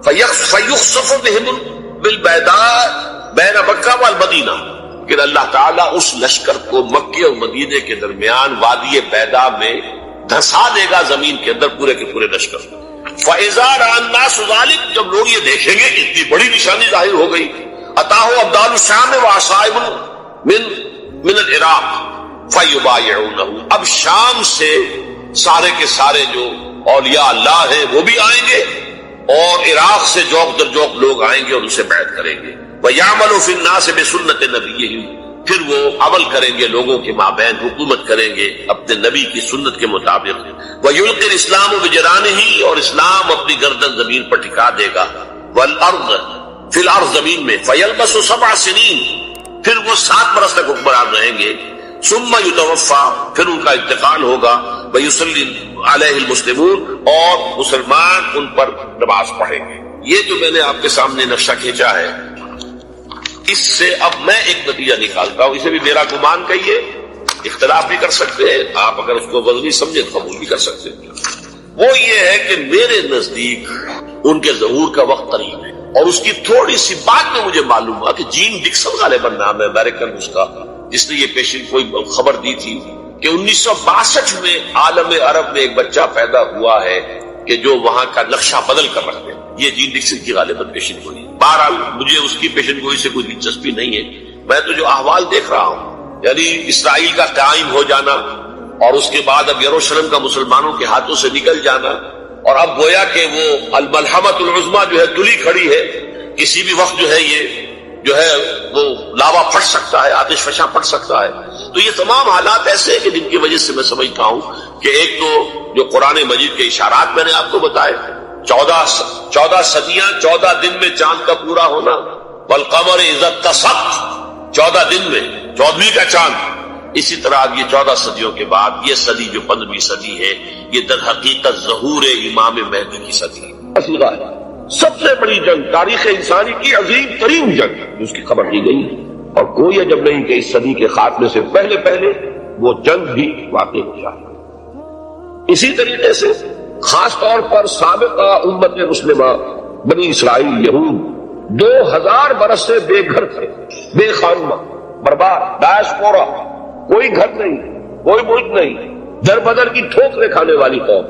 فیخسف بہم بالبیداء بین مکہ والمدینہ، کہ اللہ تعالیٰ اس لشکر کو مکے اور مدینے کے درمیان وادی بیدا میں دھسا دے گا زمین کے اندر، پورے کے پورے لشکر۔ فَإِذَا رَأَى النَّاسُ ذَلِكَ، جب لوگ یہ دیکھیں گے کہ اتنی بڑی نشانی ظاہر ہو گئی، أَتَاهُ أَبْدَالُ الشَّامِ وَعَصَائِبٌ من العراق فَيُبَايِعُونَهُ، اب شام سے سارے کے سارے جو اولیاء اللہ ہیں وہ بھی آئیں گے، اور عراق سے جوق در جوق لوگ آئیں گے اور ان سے بیعت کریں گے۔ وَيَعْمَلُ فِي النَّاسِ بِسُنَّةِ نَبِيِّهِ، پھر وہ عمل کریں گے لوگوں کے مابین، حکومت کریں گے اپنے نبی کی سنت کے مطابق۔ وَيُلْقِي الْإِسْلَامُ بِجَرَانِهِ، اور اسلام اپنی گردن زمین پر ٹکا دے گا۔ وَالْأَرْضَ فِي الْأَرْضِ، زمین میں۔ فَيَلْبَسُ 7 سنین، پھر وہ 7 برس تک حکمران رہیں گے۔ ثم يتوفى، پھر ان کا انتقال ہوگا۔ ويصلي عليه المسلمون، اور مسلمان ان پر نماز پڑھیں گے۔ یہ جو میں نے آپ کے سامنے نقشہ کھینچا ہے، اس سے اب میں ایک نتیجہ نکالتا ہوں، اسے بھی میرا گمان کہیے، اختلاف بھی کر سکتے ہیں آپ، اگر اس کو وزنی سمجھے تو قبول بھی کر سکتے ہیں۔ وہ یہ ہے کہ میرے نزدیک ان کے ظہور کا وقت قریب ہے، اور اس کی تھوڑی سی بات میں مجھے معلوم ہوا کہ جین ڈکسن غالباً نام ہے امریکن اس کا، جس نے یہ پیشن کوئی خبر دی تھی کہ 1962 میں عالم عرب میں ایک بچہ پیدا ہوا ہے کہ جو وہاں کا نقشہ بدل کر رکھ دے۔ یہ جین ڈکسن کی غالباً پیشن گوئی۔ بہرحال مجھے اس کی پیشن گوئی سے کوئی دلچسپی نہیں ہے، میں تو جو احوال دیکھ رہا ہوں، یعنی اسرائیل کا قائم ہو جانا، اور اس کے بعد اب یروشلم کا مسلمانوں کے ہاتھوں سے نکل جانا، اور اب گویا کہ وہ الملحمۃ العظمیٰ جو ہے تلی کھڑی ہے، کسی بھی وقت جو ہے یہ جو ہے وہ لاوا پھٹ سکتا ہے، آتش فشاں پھٹ سکتا ہے۔ تو یہ تمام حالات ایسے ہیں کہ جن کی وجہ سے میں سمجھتا ہوں کہ ایک تو جو قرآن مجید کے اشارات میں نے آپ کو بتائے، 14 صدیاں، 14 دن میں چاند کا پورا ہونا، والقمر اذا اتسق، 14 دن میں 14ویں کا چاند۔ اسی طرح اب یہ 14 صدیوں کے بعد یہ صدی جو 15ویں صدی ہے، یہ در حقیقت ظہور امام مہدی کی صدی ہے۔ سب سے بڑی جنگ، تاریخ انسانی کی عظیم ترین جنگ جس کی خبر دی گئی، اور کوئی عجب نہیں کہ اس صدی کے خاتمے سے پہلے پہلے وہ جنگ بھی واقع ہو جائے۔ اسی طریقے سے خاص طور پر سابقہ امت مسلمہ بنی اسرائیل یہود 2000 برس سے بے گھر تھے، بے خانمہ، برباد، ڈائسپورا، کوئی گھر نہیں، کوئی ملک نہیں، در بدر کی ٹھوکریں کھانے والی قوم۔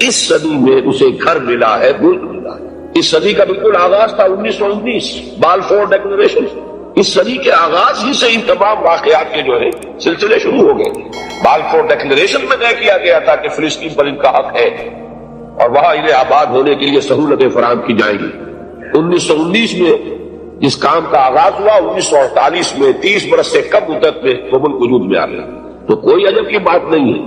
اس صدی میں اسے گھر ملا ہے، ملک ملا ہے۔ اس صدی کا بالکل آغاز تھا 1919 بالفور ڈیکلریشن۔ اس صدی کے آغاز ہی سے ان تمام واقعات کے جو ہے سلسلے شروع ہو گئے۔ بالفور ڈیکلریشن میں طے کیا گیا تھا کہ فلسطین پر ان کا حق ہے اور وہاں انہیں آباد ہونے کے لیے سہولتیں فراہم کی جائیں گی۔ 1919 میں جس کام کا آغاز ہوا، 1948 میں 30 برس سے کم مدت میں وہ ملک وجود میں آ گیا۔ تو کوئی عجب کی بات نہیں ہے،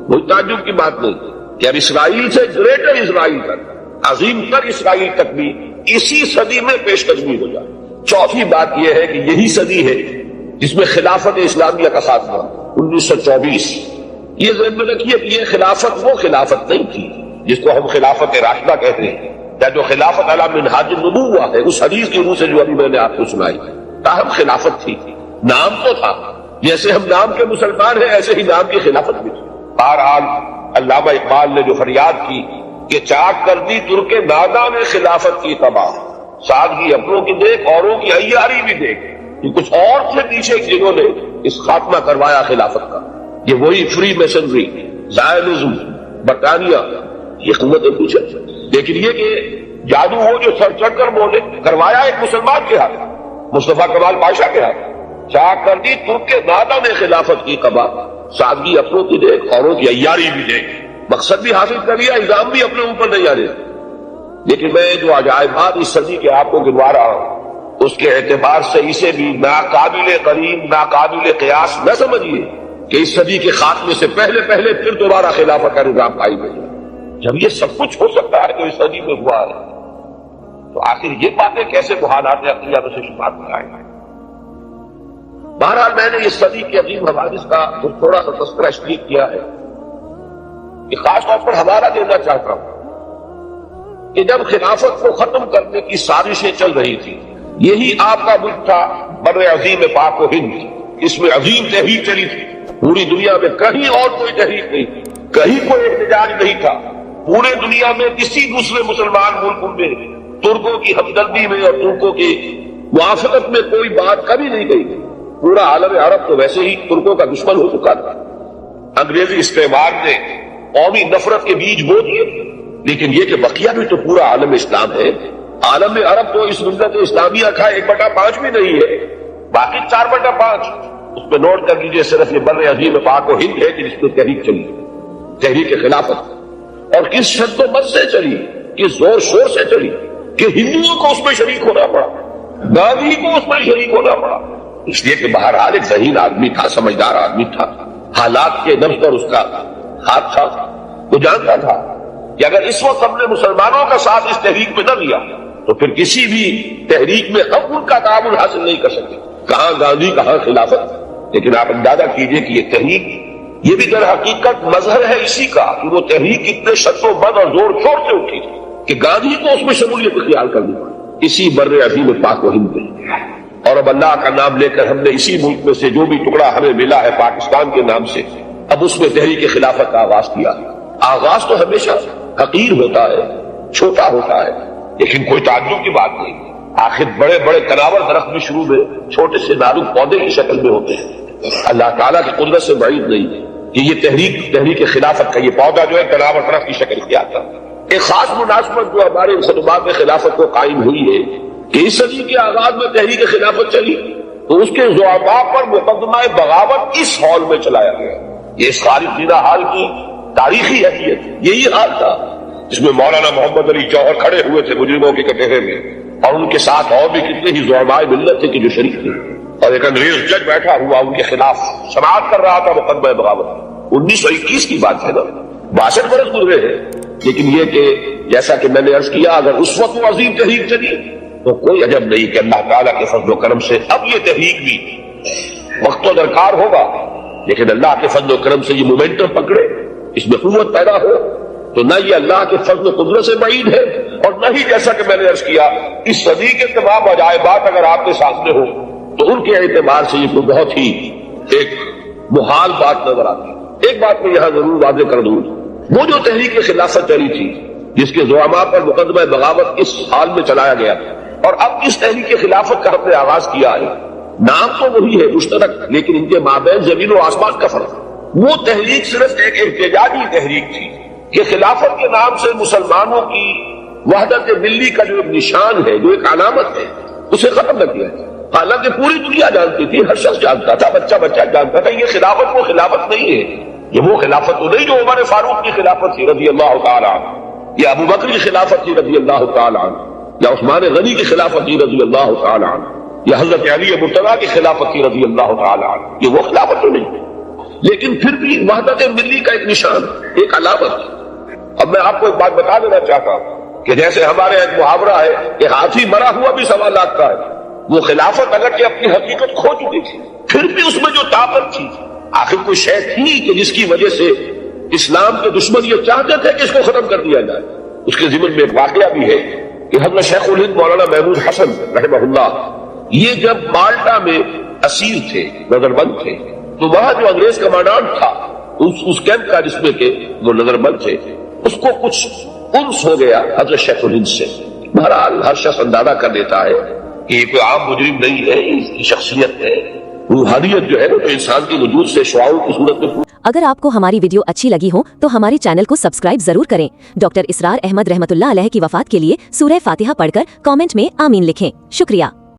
کوئی تعجب کی بات نہیں کہ اب اسرائیل سے گریٹر اسرائیل تک، عظیم تر اسرائیل تک بھی اسی صدی میں پیش قدمی ہو جائے۔ چوتھی بات یہ ہے کہ یہی صدی ہے جس میں خلافت اسلامیہ کا خاتمہ 1924۔ یہ ذہن میں رکھیے کہ یہ خلافت وہ خلافت نہیں تھی جس کو ہم خلافت راشدہ کہتے ہیں، یا جو خلافت علی منہاج النبوہ ہے اس حدیث کی روح سے جو ابھی میں نے آپ کو سنائی، تاہم خلافت تھی، نام تو تھا، جیسے ہم نام کے مسلمان ہیں ایسے ہی نام کی خلافت بھی تھی۔ بہرحال علامہ اقبال نے جو فریاد کی کہ چاک کر دی ترک نادا نے خلافت کی تباہ، سادگی اپنوں کی دیکھ اوروں کی عیاری بھی دیکھ، یہ کچھ اور تھے پیچھے جنہوں نے اس خاتمہ کروایا خلافت کا۔ یہ وہی فری میسنری، زائنزم، برطانیہ، یہ قوتیں پیچھے، لیکن یہ کہ جادو ہو جو سر چڑھ کر بولے، کروایا ایک مسلمان کے ہاتھ، مصطفیٰ کمال پاشا کے ہاتھ۔ چاک کر دی ترک نادا نے خلافت کی تباہ، سادگی اپنوں کی دیکھ اوروں کی عیاری بھی دیکھ، مقصد بھی حاصل کر لیا، الزام بھی اپنے اوپر نہیں آ رہے۔ لیکن میں جو عجائبات اس صدی کے آپ کو گنوا رہا ہوں، اس کے اعتبار سے اسے بھی ناقابل قرین، ناقابل قیاس نہ سمجھیے کہ اس صدی کے خاتمے سے پہلے پہلے پھر دوبارہ خلافت کا نظام قائم ہو جائے۔ جب یہ سب کچھ ہو سکتا ہے جو اس صدی میں ہوا ہے، تو آخر یہ باتیں کیسے محالات عقلیہ میں سے شمار میں آئیں گے؟ بہرحال میں نے اس صدی کے عظیم حوادث کا تھوڑا سا تذکرہ اس لیے کیا ہے کہ خاص طور پر حوالہ دینا چاہتا ہوں کہ جب خلافت کو ختم کرنے کی سازشیں چل رہی تھی، یہی آپ کا ملک تھا بر عظیم پاک و ہند، اس میں عظیم تحریک چلی تھی، پوری دنیا میں کہیں اور کوئی تحریک نہیں تھی، کہیں کوئی احتجاج نہیں تھا، پورے دنیا میں کسی دوسرے مسلمان ملک میں ترکوں کی ہمدردی میں اور ترکوں کی موافقت میں کوئی بات کبھی نہیں گئی تھی۔ پورا عالم عرب تو ویسے ہی ترکوں کا دشمن ہو چکا تھا، انگریزی استعمار نے قومی نفرت کے بیج بو دیے، لیکن یہ کہ بقیہ بھی تو پورا عالم اسلام ہے. عالم عرب تو اس ملت اسلامیہ کا 1/5 بھی نہیں ہے، باقی 4/5. اس پہ نوٹ کر لیجیے صرف یہ بر عظیم پاک و ہند ہے کہ جس میں تحریک چلی، تحریک خلافت، اور کس شد و مت سے چلی، کس زور شور سے چلی کہ ہندوؤں کو اس میں شریک ہونا پڑا، گاندھی کو اس میں شریک ہونا پڑا. اس لیے کہ بہرحال ایک ذہین آدمی تھا، سمجھدار آدمی تھا، حالات کے نبض پر اس کا ہاتھ تھا. وہ جانتا تھا کہ اگر اس وقت ہم نے مسلمانوں کا ساتھ اس تحریک میں نہ لیا تو پھر کسی بھی تحریک میں ہم ان کا تعاون حاصل نہیں کر سکتے. کہاں گاندھی، کہاں خلافت. لیکن آپ اندازہ کیجئے کہ یہ تحریک، یہ بھی در حقیقت مظہر ہے اسی کا کہ وہ تحریک اتنے شد و بد اور زور شور سے اٹھی کہ گاندھی کو اس میں شمولیت اختیار کرنی پڑی اسی بر عظیم پاک و ہند میں. اور اب اللہ کا نام لے کر ہم نے اسی ملک میں سے جو بھی ٹکڑا ہمیں ملا ہے پاکستان کے نام سے، اب اس میں تحریک خلافت کا آغاز کیا. آغاز تو ہمیشہ حقیر ہوتا ہے، چھوٹا ہوتا ہے، لیکن کوئی تعجب کی بات نہیں. آخر بڑے بڑے تناور درخت بھی شروع میں چھوٹے سے نازک پودے کی شکل میں ہوتے ہیں. اللہ تعالیٰ کی قدرت سے بعید نہیں کہ یہ تحریک خلافت کا یہ پودا جو ہے تناور درخت کی شکل اختیار کرتا ہے. ایک خاص مناسبت جو ہمارے خطبات میں خلافت کو قائم ہوئی ہے کہ اس صدی کے آغاز میں تحریک خلافت چلی تو اس کے زعماء پر مقدمہ بغاوت اس ہال میں چلایا گیا. یہ اس خالد زینا ہال کی تاریخی حیثیت یہی حال تھا جس میں مولانا محمد علی جوہر کھڑے ہوئے تھے مجرموں کے کٹہرے میں، اور ان کے ساتھ اور بھی کتنے ہی زعماء ملت تھے کہ جو شریک تھے، اور ایک انگریز جج بیٹھا ہوا ان کے خلاف سماعت کر رہا تھا مقدمہ بغاوت. 1921 کی بات ہے نا، 62 برس گزرے ہیں. لیکن یہ کہ جیسا کہ میں نے عرض کیا اگر اس وقت وہ عظیم تحریک چلی تو کوئی عجب نہیں کہ اللہ تعالیٰ کے فضل و کرم سے اب یہ تحریک بھی وقت تو درکار ہوگا، لیکن اللہ کے فضل و کرم سے یہ مومنٹم پکڑے، اس میں قوت پیدا ہو. تو نہ یہ اللہ کے فضل و قدرت سے بعید ہے، اور نہ ہی جیسا کہ میں نے عرض کیا اس صدی کے تمام عجائبات اگر آپ کے سامنے ہو تو ان کے اعتبار سے یہ کوئی بہت ہی ایک محال بات نظر آتی. ایک بات میں یہاں ضرور واضح کر دوں، وہ جو تحریک خلافت چلی تھی جس کے زعماء پر مقدمہ بغاوت اس حال میں چلایا گیا اور اب اس تحریک خلافت کا ہم نے آغاز کیا ہے، نام تو وہی ہے مشترک، لیکن ان کے مابین زمین و آسمان کا فرق. وہ تحریک صرف ایک احتجاجی تحریک تھی کہ خلافت کے نام سے مسلمانوں کی وحدت ملی کا جو ایک نشان ہے، جو ایک علامت ہے، اسے ختم نہ کیا ہے. حالانکہ پوری دنیا جانتی تھی، ہر شخص جانتا تھا، بچہ جانتا تھا یہ خلافت وہ خلافت نہیں ہے. یہ وہ خلافت تو نہیں جو عمر فاروق کی خلافت تھی رضی اللہ تعالی عنہ، یا ابو بکر کی خلافت تھی رضی اللہ تعالی عنہ، یا عثمان غنی کی خلافت تھی رضی اللہ تعالی عنہ، یا حضرت علی مرتضیٰ کی خلافت تھی رضی اللہ تعالی عنہ. یہ وہ خلافت تو نہیں، لیکن پھر بھی وحدت ملی کا ایک نشان، ایک علامت. اب میں آپ کو ایک بات بتا دینا چاہتا ہوں کہ جیسے ہمارے ایک محاورہ ہے کہ ہاتھی مرا ہوا بھی سوا لاکھ کا ہے. وہ خلافت اگرچہ اپنی حقیقت کھو چکی تھی، پھر بھی اس میں جو طاقت تھی، آخر کوئی شے تھی کہ جس کی وجہ سے اسلام کے دشمن یہ چاہتے تھے کہ اس کو ختم کر دیا جائے. اس کے ضمن میں ایک واقعہ بھی ہے کہ حضرت شیخ الہند مولانا محمود حسن رحمہ اللہ یہ جب مالٹا میں اسیر تھے، نظر بند تھے، تو وہاں جو انگریز کمانڈانٹ تھا اس کیمپ کا جس میں کہ وہ نظر بند تھے، اس کو کچھ انس ہو گیا حضرت شیخ الہند سے. بہرحال ہر شخص اندازہ کر لیتا ہے کہ یہ کوئی عام مجرم نہیں ہے، اس کی شخصیت ہے، روحانیت جو ہے نا انسان کی وجود سے شعاع کی صورت میں.
اگر آپ کو ہماری ویڈیو اچھی لگی ہو تو ہمارے چینل کو سبسکرائب ضرور کریں. ڈاکٹر اسرار احمد رحمۃ اللہ علیہ کی وفات کے لیے سورہ فاتحہ پڑھ کر کامنٹ میں آمین لکھیں. شکریہ.